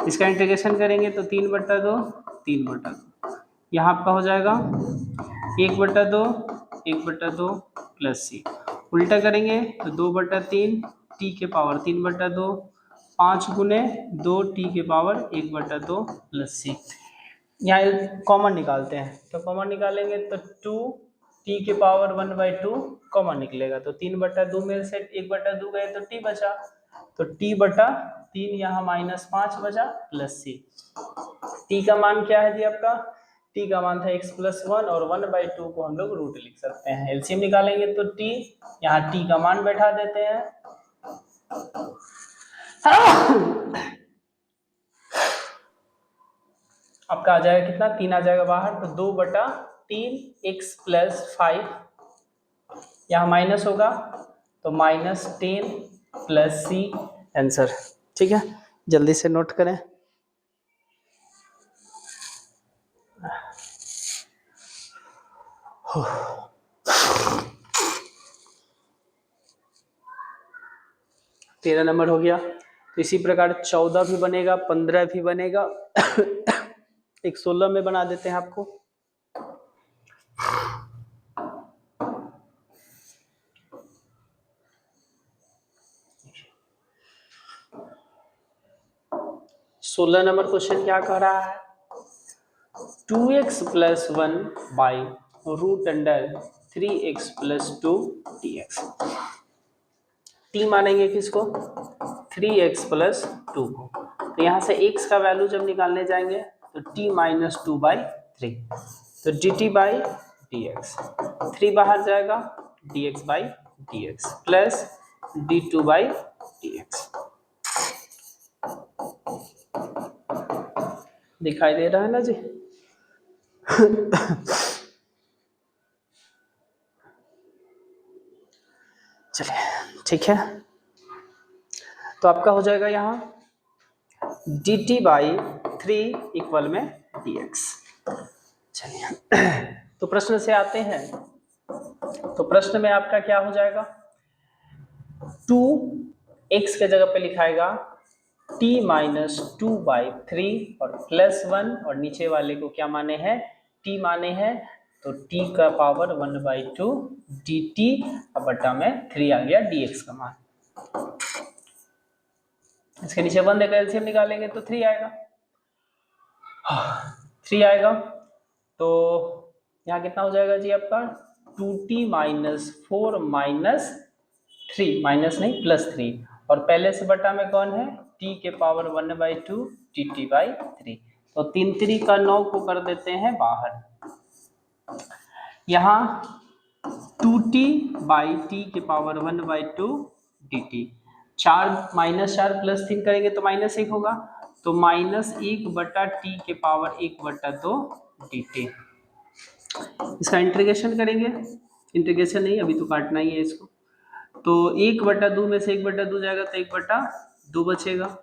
इसका इंटीग्रेशन करेंगे तो 3/2 यहाँ आपका हो जाएगा 1/2 प्लस c, उल्टा करेंगे तो 2/3 t के पावर 3/2, 5 गुने 2 t के पावर 1/2 प्लस c। यहाँ कॉमन निकालते हैं, तो कॉमन निकालेंगे तो 2 t के पावर 1/2 कॉमन निकलेगा, तो 3/2 में से 1/2 गए तो t बचा, तो t/3 यहाँ -5 बचा प्लस c। t का मान क्या है जी आपका, t का मान था x+1 और 1/2 को हम लोग रूट लिख सकते हैं। एलसीएम निकालेंगे तो t, यहाँ t का मान बैठा देते हैं। आपका आ जाएगा कितना, 3 आ जाएगा बाहर, तो 2/3 x+5, यहाँ माइनस होगा तो -10 + c आंसर। ठीक है, जल्दी से नोट करें। तेरह नंबर हो गया। तो इसी प्रकार 14 भी बनेगा, 15 भी बनेगा। एक 16 में बना देते हैं आपको। सोलह नंबर क्वेश्चन क्या कह रहा है, 2x+1/√3x+2 dx। t मानेंगे किसको, 3x+2 को। तो यहाँ से x का वैल्यू जब निकालने जाएंगे तो t -2/3, तो dt/dx, 3 बाहर जाएगा, dx/dx प्लस d2/dx। दिखाई दे रहा है ना जी। चलिए ठीक है, तो आपका हो जाएगा यहाँ dt/3 इक्वल में dx। चलिए तो प्रश्न से आते हैं। तो प्रश्न में आपका क्या हो जाएगा, 2x के जगह पे लिखाएगा t -2/3 और +1, और नीचे वाले को क्या माने हैं, t माने हैं, तो t का पावर 1/2 dt बटा में 3 आ गया dx का मान। इसके नीचे 1 देकर एलसीएम निकालेंगे तो 3 आएगा, 3 आएगा। तो यहाँ कितना हो जाएगा जी आपका, 2t -4 -3, माइनस नहीं +3, और पहले से बटा में कौन है, t के पावर 1/2 dt/3। तो 3 3 का 9 को कर देते हैं बाहर। यहाँ 2t/t के पावर 1/2 dt, 4 -4 +3 करेंगे तो -1 होगा, तो -1/t के पावर 1/2 dt। इसका इंटीग्रेशन करेंगे, इंटीग्रेशन नहीं अभी तो काटना ही है इसको, तो 1/2 में से 1/2 जाएगा तो 1/2 बचेगा,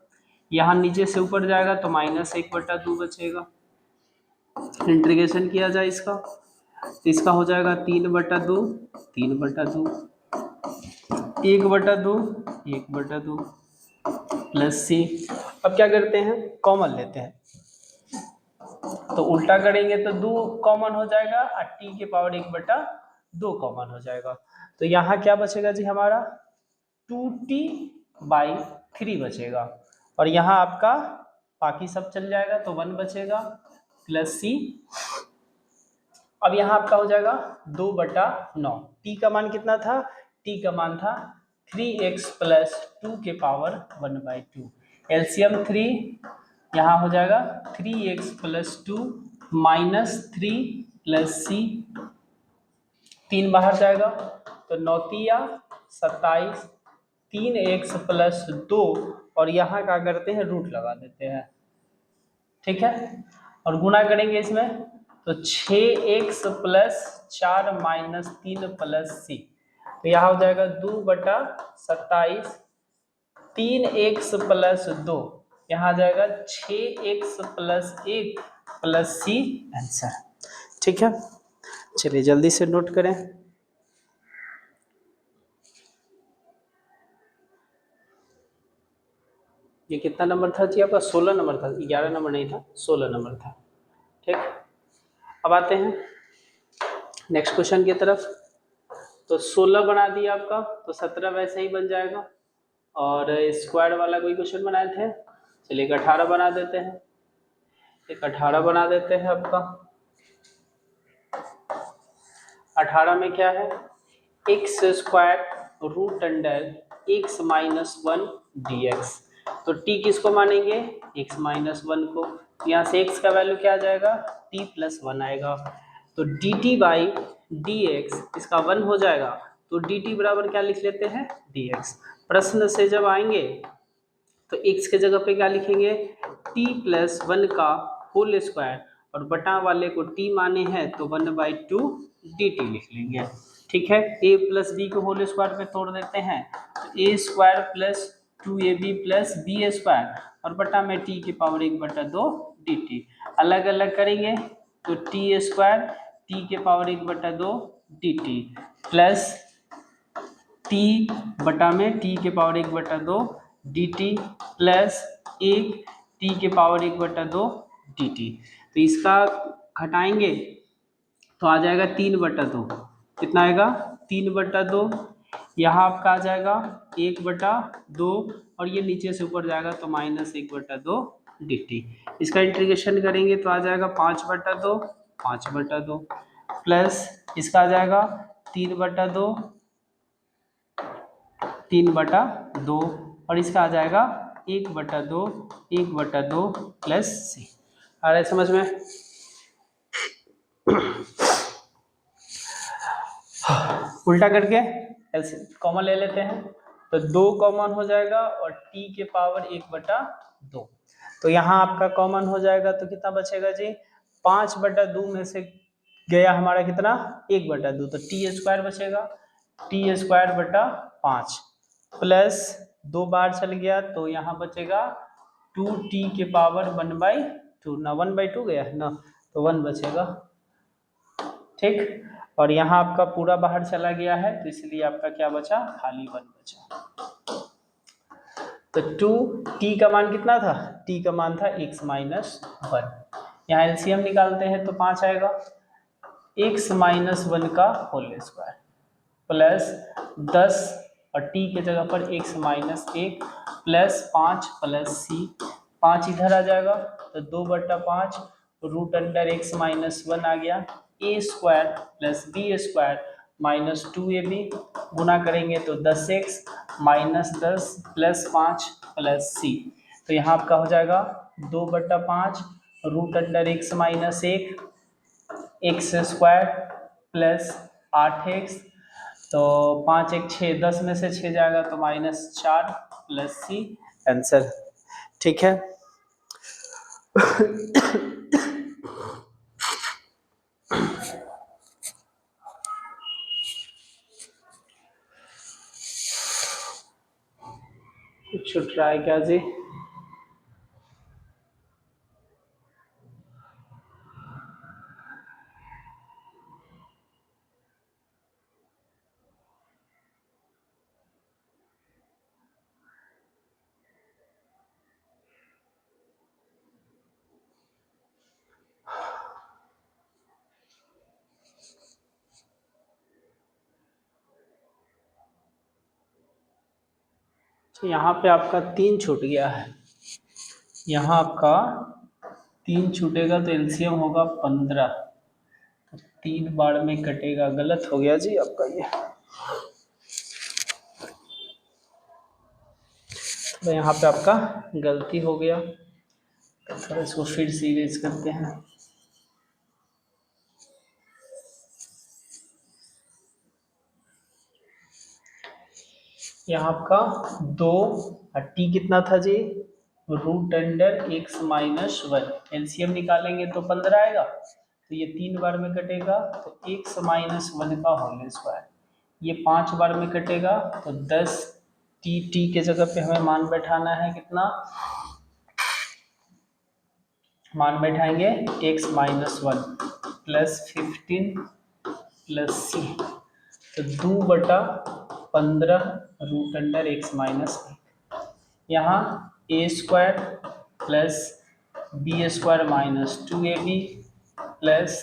यहाँ नीचे से ऊपर जाएगा तो -1/2 बचेगा। इंटीग्रेशन किया जाए इसका, तो इसका हो जाएगा 3/2, 3/2, 1/2, 1/2 प्लस c। अब क्या करते हैं, कॉमन लेते हैं, तो उल्टा करेंगे तो 2 कॉमन हो जाएगा और t के पावर 1/2 कॉमन हो जाएगा। तो यहाँ क्या बचेगा जी हमारा, 2t/3 बचेगा, और यहाँ आपका बाकी सब चल जाएगा तो 1 बचेगा प्लस c। अब यहाँ आपका हो जाएगा 2/9। t का मान कितना था, t का मान था 3x + 2 के पावर 1/2। एलसीएम 3 यहाँ हो जाएगा 3x + 2 -3 + c, 3 बाहर जाएगा तो 9 या 27, 3x + 2, और यहाँ क्या करते हैं, रूट लगा देते हैं। ठीक है, और गुणा करेंगे इसमें तो 6x + 4 - 3 + c, तो यहाँ हो जाएगा 2/27, 3x + 2, यहाँ आ जाएगा 6x + 1 + c आंसर। ठीक है, चलिए जल्दी से नोट करें। ये कितना नंबर था जी आपका, 16 नंबर था, 11 नंबर नहीं था, 16 नंबर था। ठीक, अब आते हैं नेक्स्ट क्वेश्चन की तरफ। तो 16 बना दिया आपका, तो 17 वैसे ही बन जाएगा, और स्क्वायर वाला कोई क्वेश्चन बनाए थे, चलिए 18 बना देते हैं, एक 18 बना देते हैं आपका। 18 में क्या है, x² √x - 1 dx। तो t किसको मानेंगे, x माइनस 1 को। यहाँ से x का वैल्यू क्या आ जाएगा, t प्लस 1 आएगा। तो dt बाई dx इसका 1 हो जाएगा, तो dt बराबर क्या लिख लेते हैं, dx। प्रश्न से जब आएंगे तो x के जगह पे क्या लिखेंगे, t प्लस 1 का होल स्क्वायर, और बटा वाले को t माने हैं तो 1/2 dt लिख लेंगे। ठीक है, a प्लस बी को होल स्क्वायर पे तोड़ देते हैं, तो a square plus 2ab plus b square, और बटा में t की पावर 1/2 dt। अलग अलग करेंगे तो t स्क्वायर t के पावर 1/2 dt प्लस t बटा में t के पावर 1/2 dt प्लस 1 t के पावर 1/2 dt। तो इसका घटाएंगे तो आ जाएगा 3/2। कितना आएगा, 3/2। यहाँ आपका आ जाएगा 1/2, और ये नीचे से ऊपर जाएगा तो -1/2 dt। इसका इंटीग्रेशन करेंगे तो आ जाएगा 5/2, 5/2 प्लस इसका आ जाएगा 3/2, 3/2, और इसका आ जाएगा 1/2, 1/2 प्लस c। आ रहा है समझ में। उल्टा करके कॉमन ले लेते हैं, तो 2 कॉमन हो जाएगा और t के पावर 1/2। तो यहाँ आपका कॉमन हो जाएगा तो कितना बचेगा जी, 5/2 में से गया हमारा कितना, 1/2, तो t स्क्वायर बचेगा, t स्क्वायर बटा 5 प्लस 2 बार चल गया तो यहाँ बचेगा 2t के पावर 1/2 ना, 1/2 गया है ना, तो 1 बचेगा। ठीक, और यहाँ आपका पूरा बाहर चला गया है तो इसलिए आपका क्या बचा, खाली 1 बचा। तो 2t का मान कितना था, t का मान था x माइनस 1। यहाँ एलसीएम निकालते हैं तो 5 आएगा, x माइनस 1 का होल स्क्वायर प्लस 10, और t के जगह पर x minus 1 plus 5 plus c। 5 इधर आ जाएगा तो 2/5 रूट अंडर x माइनस 1 आ गया, a square plus b square minus 2ab, गुना करेंगे तो 10x minus 10 plus 5 plus c। तो यहाँ आपका हो जाएगा 2/5 root under x minus 1 x square plus 8x, तो 5 1 6, 10 में से 6 जाएगा तो -4 प्लस c आंसर। ठीक है, कुछ ट्राई क्या जी। तो यहाँ पे आपका 3 छूट गया है, यहाँ आपका 3 छूटेगा तो एलसीएम होगा 15, तो 3 बार में कटेगा, गलत हो गया जी आपका ये। तो यहाँ पे आपका गलती हो गया, तो थोड़ा इसको फिर से इरेज करते हैं। यहाँ आपका 2 और t कितना था जी, root under x minus 1, LCM निकालेंगे तो 15 आएगा, तो ये 3 बार में कटेगा तो x माइनस 1 का होल स्क्वायर, ये 5 बार में कटेगा तो 10, t के जगह पे हमें मान बैठाना है, कितना मान बैठाएंगे, x minus 1 plus 15 plus c, तो 2/15 रूट अंडर x माइनस 1। यहाँ a square plus b square minus 2ab plus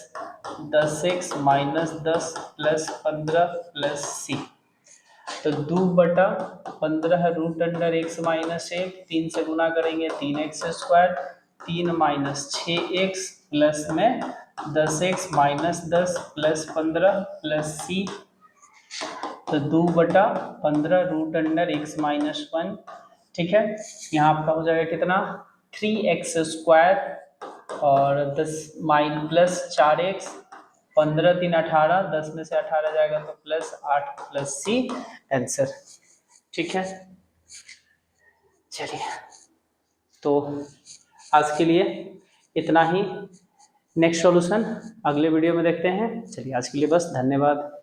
10x minus 10 plus 15 plus c, तो 2/15 रूट अंडर x माइनस 1, 3 से गुना करेंगे 3x square, 3 minus 6x plus में 10x minus 10 plus 15 plus c, तो 2/15 root under x minus 1। ठीक है, यहाँ आपका हो जाएगा कितना 3x² और 10 माइन प्लस 4x, 15 3 18, 10 में से 18 जाएगा तो +8 + C आंसर। ठीक है, चलिए तो आज के लिए इतना ही। नेक्स्ट सॉल्यूशन अगले वीडियो में देखते हैं। चलिए आज के लिए बस, धन्यवाद।